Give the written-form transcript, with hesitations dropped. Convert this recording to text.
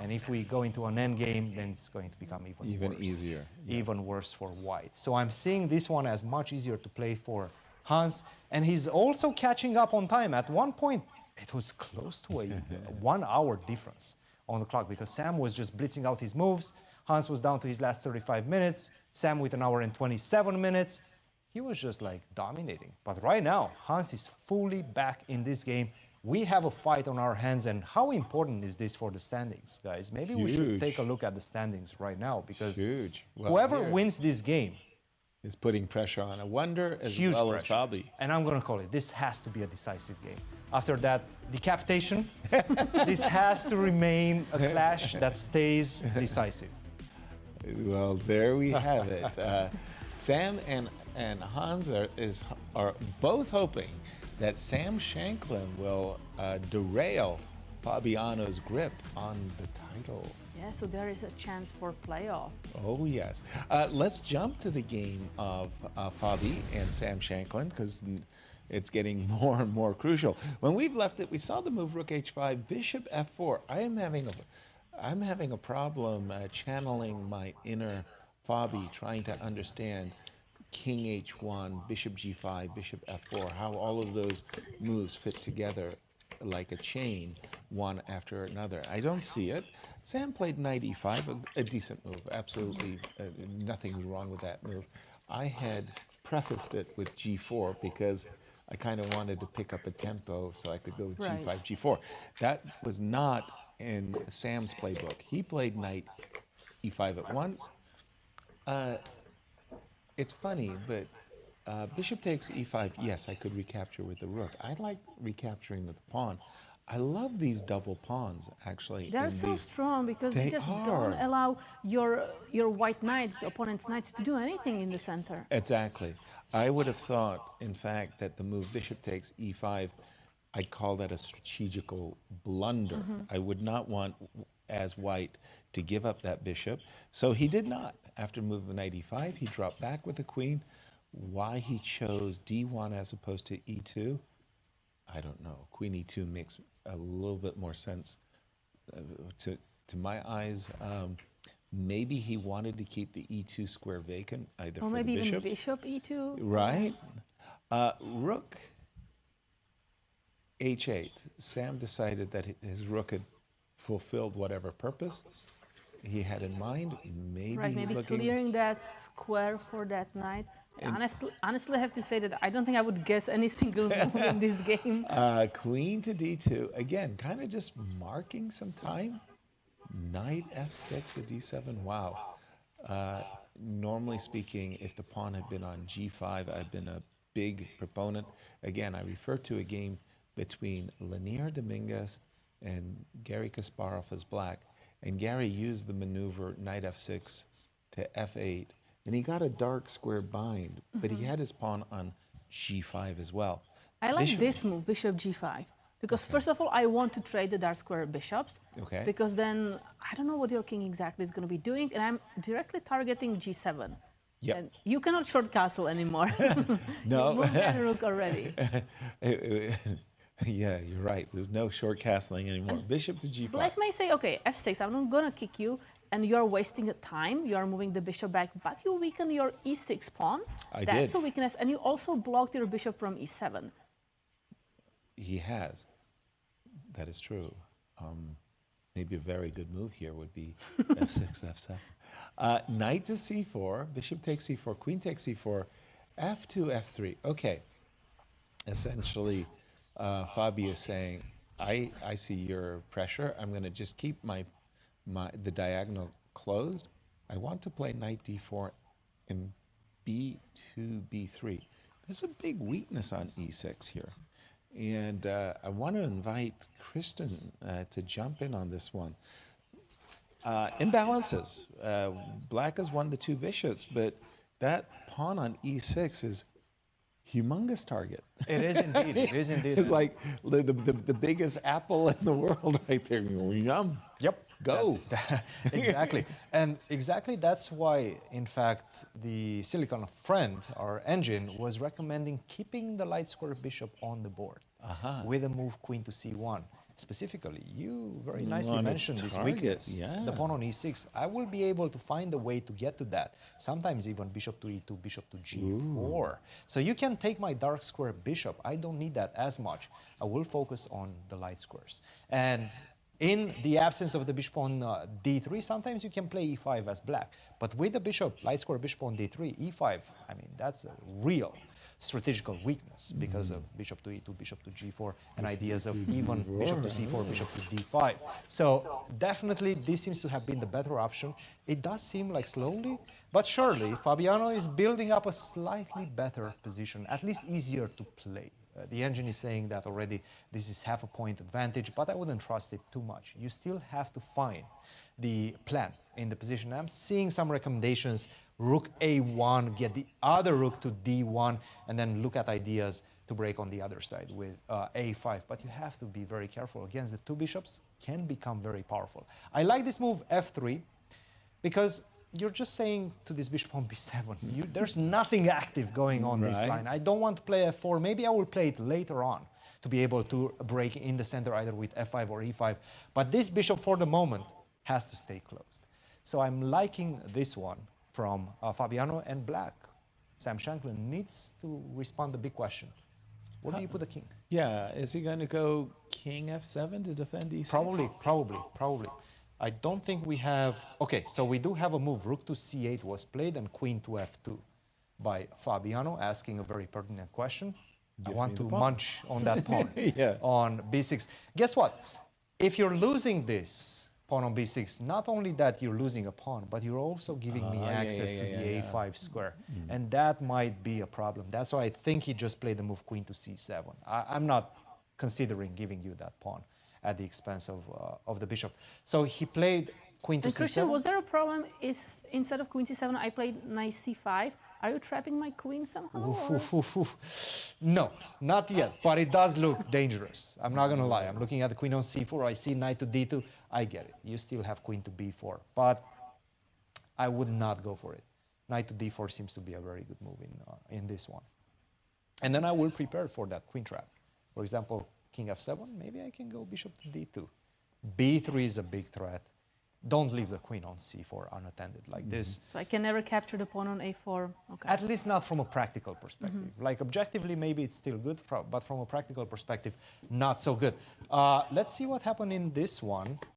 And if we go into an endgame, then it's going to become even worse. Easier. Yeah. Even worse for white. So I'm seeing this one as much easier to play for Hans. And he's also catching up on time. At one point, it was close to a 1 hour difference on the clock because Sam was just blitzing out his moves. Hans was down to his last 35 minutes. Sam with 1 hour and 27 minutes. He was just like dominating. But right now, Hans is fully back in this game. We have a fight on our hands, and how important is this for the standings, guys? Maybe we should take a look at the standings right now because Well, whoever wins this game is putting pressure on. I wonder as huge well pressure. as Fabi. And I'm going to call it, this has to be a decisive game. After that decapitation, this has to remain a clash that stays decisive. Well, there we have it. Sam and Hans are both hoping that Sam Shanklin will derail Fabiano's grip on the title. Yeah, so there is a chance for playoff. Oh, yes. Let's jump to the game of Fabi and Sam Shanklin because it's getting more and more crucial. When we've left it, we saw the move Rook H5, Bishop F4. I'm having a problem channeling my inner Fabi, trying to understand King H1, Bishop G5, Bishop F4, how all of those moves fit together like a chain, one after another. I don't see it. Sam played Knight E5, a decent move, absolutely nothing was wrong with that move. I had prefaced it with G4 because I kind of wanted to pick up a tempo so I could go G5, G4. That was not in Sam's playbook. He played Knight E5 at once. It's funny, but Bishop takes E5, yes, I could recapture with the rook. I like recapturing with the pawn. I love these double pawns, actually. They're so strong because they just don't allow your white knights, the opponent's knights, to do anything in the center. Exactly. I would have thought, in fact, that the move Bishop takes E5, I'd call that a strategical blunder. I would not want, as white, to give up that bishop. So he did not. After moving Knight E5, he dropped back with the queen. Why he chose D1 as opposed to E2, I don't know. Queen E2 makes a little bit more sense to my eyes. Maybe he wanted to keep the E2 square vacant, either or for maybe the bishop. Even bishop E2. Right. Rook H8. Sam decided that his rook had fulfilled whatever purpose he had in mind. Maybe he's looking... clearing that square for that knight. Honestly, I have to say that I don't think I would guess any single move in this game. Queen to D2. Again, kind of just marking some time. Knight F6 to D7. Wow. Normally speaking, if the pawn had been on G5, I've been a big proponent. Again, I refer to a game between Lanier Dominguez and Gary Kasparov as black. And Gary used the maneuver Knight F6 to F8. And he got a dark square bind, but he had his pawn on G5 as well. I like this move, Bishop G5. Because first of all, I want to trade the dark square bishops. Okay. Because then I don't know what your king exactly is going to be doing, and I'm directly targeting G7. Yep. And you cannot short castle anymore. No. You moved that rook already. Yeah, you're right. There's no short castling anymore. And bishop to G5. Black may say, okay, F6, I'm not going to kick you, and you're wasting the time. You are moving the bishop back, but you weaken your E6 pawn. That's a weakness, and you also blocked your bishop from E7. He has. That is true. Maybe a very good move here would be F6, F7. Knight to C4, bishop takes C4, queen takes C4, F2, F3. Okay. Essentially, Fabi is saying, I see your pressure. I'm going to just keep the diagonal closed. I want to play knight D4 and B2, B3. There's a big weakness on E6 here. And I want to invite Kristen to jump in on this one. Imbalances. Black has won the two bishops, but that pawn on E6 is humongous target. It is indeed. It is indeed. It's like the biggest apple in the world right there. Yum. Yep. Go. Exactly. And exactly that's why, in fact, the Silicon Friend, our engine, was recommending keeping the light square bishop on the board with a move queen to C1. Specifically, you very nicely Want to mentioned this target, weakness. yeah. The pawn on e6. I will be able to find a way to get to that. Sometimes even bishop to e2, bishop to g4. So you can take my dark square bishop. I don't need that as much. I will focus on the light squares. And in the absence of the bishop on d3, sometimes you can play e5 as black. But with the bishop, light square bishop on d3, e5, I mean, that's a real strategical weakness because of bishop to e2, bishop to g4, and ideas of even bishop to c4, bishop to d5. So definitely this seems to have been the better option. It does seem like slowly, but surely Fabiano is building up a slightly better position, at least easier to play. The engine is saying that already this is half a point advantage, but I wouldn't trust it too much. You still have to find the plan in the position. I'm seeing some recommendations, rook a1, get the other rook to d1, and then look at ideas to break on the other side with a5. But you have to be very careful. Against the two bishops can become very powerful. I like this move f3 because you're just saying to this bishop on b7, there's nothing active going on this line. I don't want to play f4. Maybe I will play it later on to be able to break in the center either with f5 or e5. But this bishop for the moment has to stay closed. So I'm liking this one from Fabiano, and black. Sam Shanklin needs to respond to the big question. Where do you put the king? Yeah, is he going to go king f7 to defend e6? Probably. I don't think we have... Okay, so we do have a move. Rook to c8 was played and queen to f2 by Fabiano, asking a very pertinent question. I want to munch on that pawn on b6. Guess what? If you're losing this pawn on b6, not only that you're losing a pawn, but you're also giving me access to the a5 square. And that might be a problem. That's why I think he just played the move queen to c7. I'm not considering giving you that pawn at the expense of the bishop. So he played queen to c7. Christian, was there a problem if instead of queen c7 I played knight c5? Are you trapping my queen somehow? No, not yet, but it does look dangerous. I'm not gonna lie. I'm looking at the queen on c4. I see knight to d2. I get it. You still have queen to b4, but I would not go for it. Knight to d4 seems to be a very good move in this one. And then I will prepare for that queen trap. For example, king f7, maybe I can go bishop to d2. b3 is a big threat. Don't leave the queen on c4 unattended like this. So I can never capture the pawn on a4. Okay. At least not from a practical perspective. Like objectively, maybe it's still good, but from a practical perspective, not so good. Let's see what happened in this one.